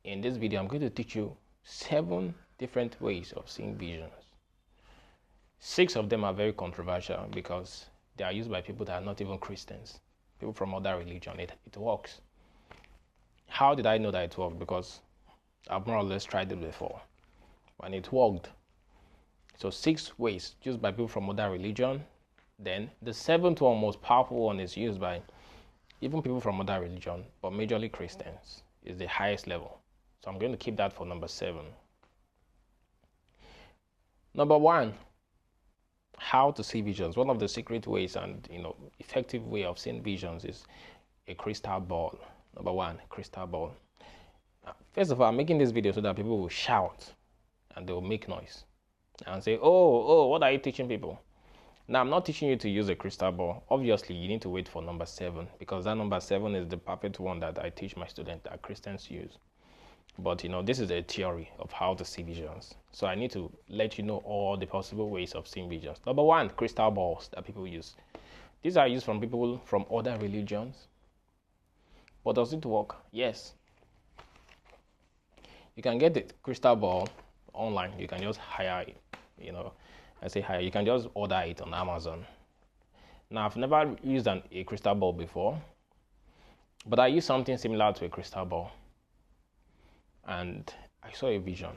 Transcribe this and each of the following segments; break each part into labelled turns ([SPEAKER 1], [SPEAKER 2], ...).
[SPEAKER 1] In this video, I'm going to teach you 7 different ways of seeing visions. 6 of them are very controversial because they are used by people that are not even Christians, people from other religion. It works. How did I know that it worked? Because I've more or less tried it before and it worked. So 6 ways used by people from other religion. Then the 7th one, most powerful one, is used by even people from other religion, but majorly Christians. Is the highest level. So I'm going to keep that for number 7. Number 1, how to see visions. One of the secret ways and effective way of seeing visions is a crystal ball. Number 1, crystal ball. First of all, I'm making this video so that people will shout and they will make noise and say, oh, what are you teaching people? Now, I'm not teaching you to use a crystal ball. Obviously, you need to wait for number 7 because that number 7 is the perfect one that I teach my students that Christians use. But this is a theory of how to see visions. So I need to let you know all the possible ways of seeing visions. Number 1, crystal balls that people use. These are used from people from other religions. But does it work? Yes. You can get the crystal ball online. You can just hire it. I say hire. You can just order it on Amazon. Now, I've never used a crystal ball before, but I used something similar to a crystal ball. And I saw a vision.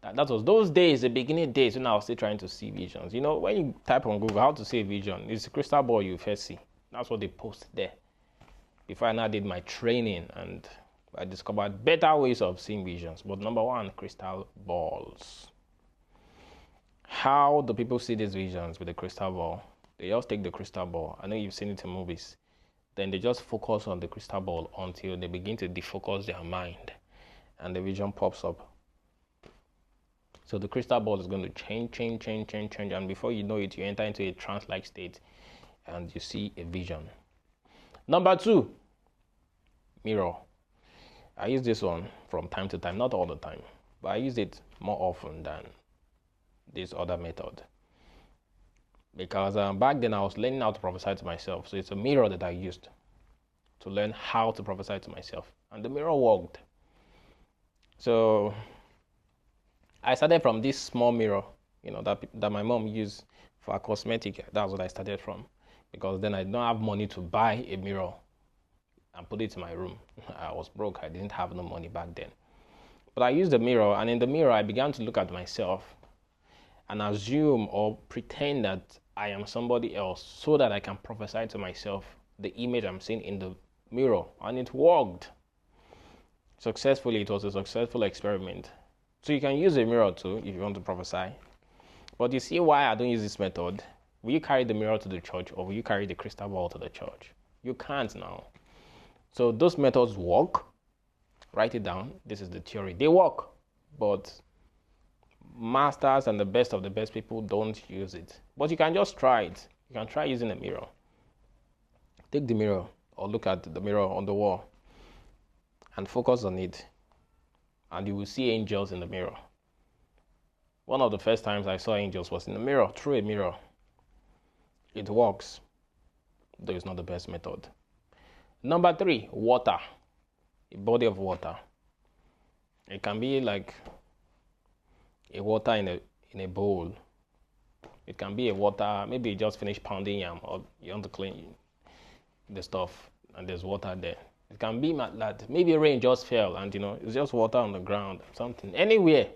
[SPEAKER 1] That was those days, the beginning days when I was still trying to see visions. When you type on Google how to see a vision, it's a crystal ball you first see. That's what they post there. Before I now did my training and I discovered better ways of seeing visions. But number 1, crystal balls. How do people see these visions with the crystal ball? They just take the crystal ball. I know you've seen it in movies. Then they just focus on the crystal ball until they begin to defocus their mind and the vision pops up. So the crystal ball is going to change, and before you know it, you enter into a trance-like state and you see a vision. Number 2, mirror. I use this one from time to time, not all the time, but I use it more often than this other method. Because back then I was learning how to prophesy to myself. So it's a mirror that I used to learn how to prophesy to myself. And the mirror worked. So I started from this small mirror, that my mom used for a cosmetic. That's what I started from. Because then I don't have money to buy a mirror and put it in my room. I was broke. I didn't have no money back then. But I used the mirror, and in the mirror I began to look at myself and assume or pretend that I am somebody else so that I can prophesy to myself the image I'm seeing in the mirror. And it worked successfully. It was a successful experiment. So you can use a mirror too if you want to prophesy. But you see why I don't use this method? Will you carry the mirror to the church or will you carry the crystal ball to the church? You can't now. So those methods work. Write it down. This is the theory. They work. But masters and the best of the best people don't use it. But you can just try it. You can try using a mirror. Take the mirror or look at the mirror on the wall and focus on it, and you will see angels in the mirror. One of the first times I saw angels was in the mirror, through a mirror. It works, though it's not the best method. Number 3, water. A body of water. It can be like a water in a bowl. It can be a water, maybe you just finished pounding yam or you want to clean the stuff and there's water there. It can be that maybe rain just fell and it's just water on the ground, something, anywhere.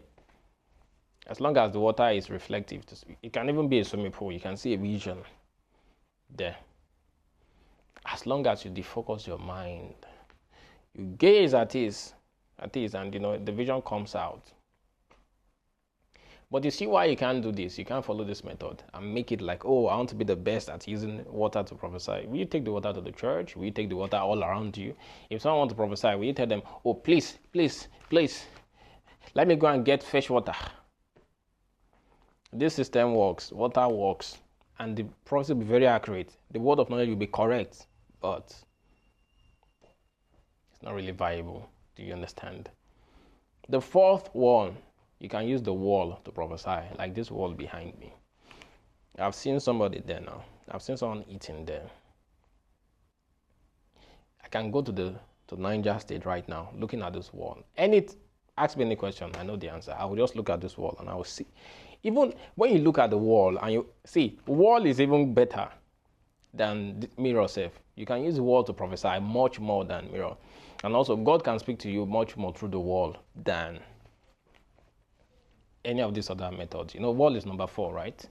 [SPEAKER 1] As long as the water is reflective, it can even be a swimming pool. You can see a vision there. As long as you defocus your mind, you gaze at it, and the vision comes out. But you see why you can't do this? You can't follow this method and make it like, oh, I want to be the best at using water to prophesy. Will you take the water to the church? Will you take the water all around you? If someone wants to prophesy, will you tell them, oh, please, let me go and get fresh water? This system works. Water works. And the prophecy will be very accurate. The word of knowledge will be correct. But it's not really viable. Do you understand? The 4th one, you can use the wall to prophesy, like this wall behind me. I've seen somebody there now. I've seen someone eating there. I can go to to Niger State right now, looking at this wall. Ask me any question, I know the answer. I will just look at this wall and I will see. Even when you look at the wall and you see, wall is even better than the mirror self. You can use the wall to prophesy much more than mirror. And also, God can speak to you much more through the wall than any of these other methods. Wall is number 4, right?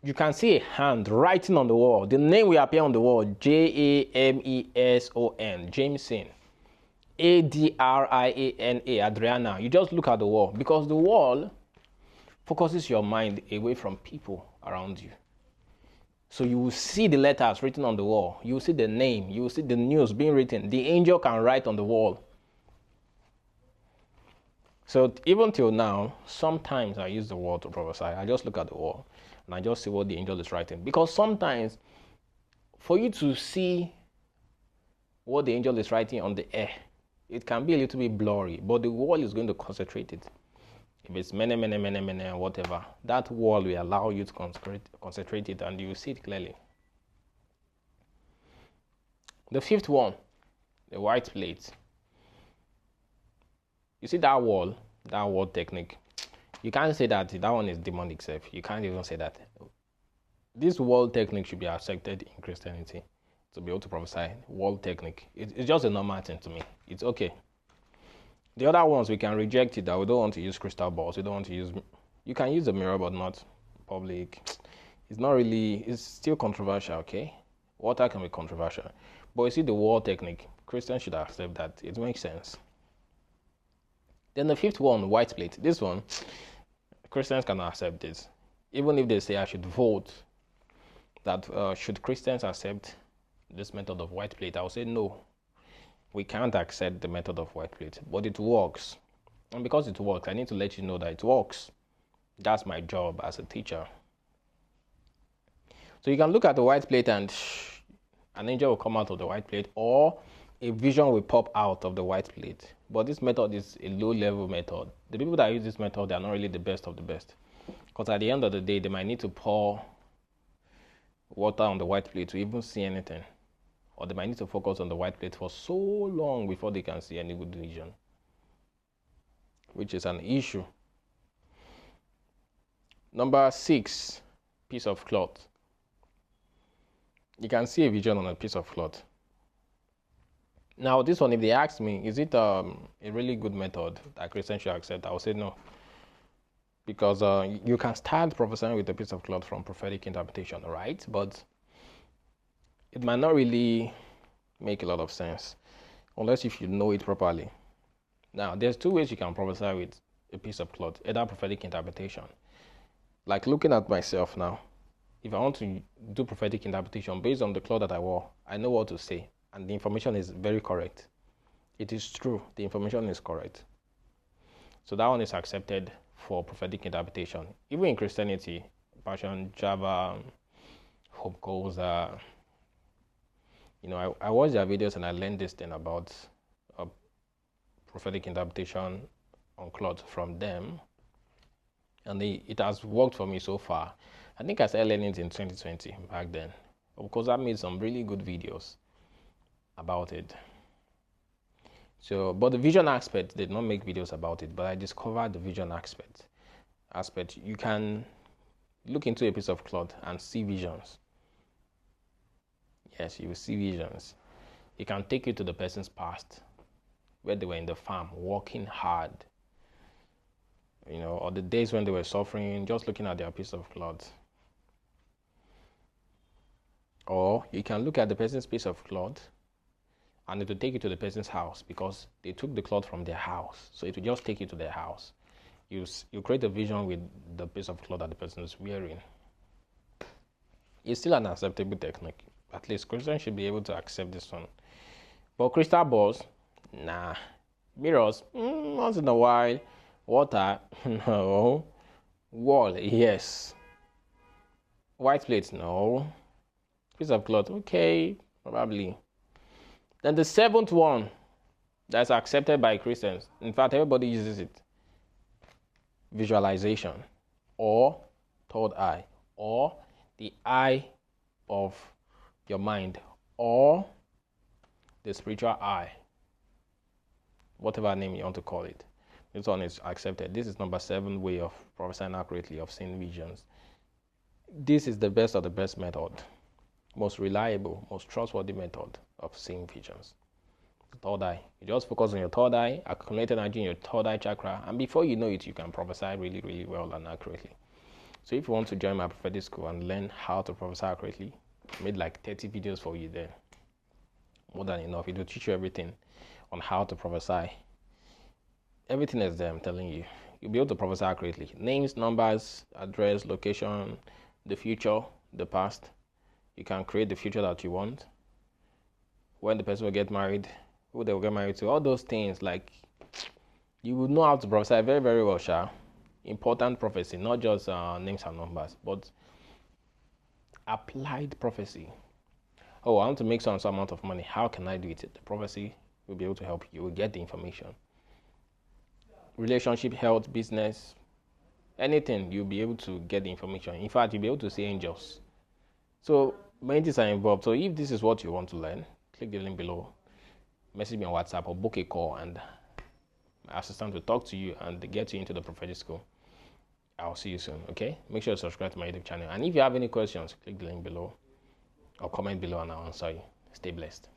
[SPEAKER 1] You can see a hand writing on the wall. The name will appear on the wall, Jameson, Jameson. Adriana, Adriana. You just look at the wall because the wall focuses your mind away from people around you. So you will see the letters written on the wall. You will see the name. You will see the news being written. The angel can write on the wall. So even till now, sometimes I use the wall to prophesy. I just look at the wall and I just see what the angel is writing. Because sometimes for you to see what the angel is writing on the air, it can be a little bit blurry, but the wall is going to concentrate it. If it's many, whatever, that wall will allow you to concentrate it and you will see it clearly. The 5th one, the white plate. You see that wall technique. You can't say that one is demonic self. You can't even say that. This wall technique should be accepted in Christianity to be able to prophesy. Wall technique. It's just a normal thing to me. It's okay. The other ones, we can reject it, that we don't want to use crystal balls. We don't want to use... You can use a mirror, but not public. It's still controversial, okay? Water can be controversial. But you see the wall technique, Christians should accept that. It makes sense. Then the 5th one, white plate. This one, Christians cannot accept this. Even if they say I should vote, that should Christians accept this method of white plate, I will say no. We can't accept the method of white plate, but it works. And because it works, I need to let you know that it works. That's my job as a teacher. So you can look at the white plate and an angel will come out of the white plate, or a vision will pop out of the white plate. But this method is a low-level method. The people that use this method, they are not really the best of the best. Because at the end of the day, they might need to pour water on the white plate to even see anything. Or they might need to focus on the white plate for so long before they can see any good vision, which is an issue. Number 6, piece of cloth. You can see a vision on a piece of cloth. Now, this one, if they ask me, is it a really good method that Christians should accept? I will say no. Because you can start prophesying with a piece of cloth from prophetic interpretation, right? But it might not really make a lot of sense unless if you know it properly. Now, there's 2 ways you can prophesy with a piece of cloth, either prophetic interpretation. Like looking at myself now, if I want to do prophetic interpretation based on the cloth that I wore, I know what to say, and the information is very correct. It is true, the information is correct. So that one is accepted for prophetic interpretation. Even in Christianity, Passion, Java, Hope Goes, I watched their videos and I learned this thing about prophetic interpretation on cloth from them. And it has worked for me so far. I think I started learning it in 2020 back then. Of course, I made some really good videos about it. So, but the vision aspect, did not make videos about it, but I discovered the vision aspect. You can look into a piece of cloth and see visions. Yes, you will see visions. It can take you to the person's past, where they were in the farm, working hard, or the days when they were suffering, just looking at their piece of cloth. Or you can look at the person's piece of cloth and it will take you to the person's house because they took the cloth from their house. So it will just take you to their house. You create a vision with the piece of cloth that the person is wearing. It's still an acceptable technique. At least Christians should be able to accept this one. But crystal balls, nah. Mirrors, once in a while. Water, no. Wall, yes. White plates, no. Piece of cloth, okay, probably. Then the 7th one that's accepted by Christians, in fact, everybody uses it. Visualization, or third eye, or the eye of your mind, or the spiritual eye, whatever name you want to call it. This one is accepted. This is number 7 way of prophesying accurately, of seeing visions. This is the best of the best method, most reliable, most trustworthy method of seeing visions. The third eye. You just focus on your third eye, accumulate energy in your third eye chakra, and before you know it, you can prophesy really, really well and accurately. So if you want to join my prophetic school and learn how to prophesy accurately, I made like 30 videos for you there. More than enough. It will teach you everything on how to prophesy. Everything is there, I'm telling you. You'll be able to prophesy accurately. Names, numbers, address, location, the future, the past. You can create the future that you want. When the person will get married, who they will get married to, all those things. Like, you will know how to prophesy very, very well, Sha. Important prophecy, not just names and numbers, but applied prophecy. Oh, I want to make some amount of money. How can I do it? The prophecy will be able to help you. You will get the information. Relationship, health, business, anything, you'll be able to get the information. In fact, you'll be able to see angels. So many things are involved. So if this is what you want to learn, click the link below, message me on WhatsApp or book a call, and my assistant will talk to you and get you into the prophetic school. I'll see you soon, okay? Make sure to subscribe to my YouTube channel. And if you have any questions, click the link below or comment below and I'll answer you. Stay blessed.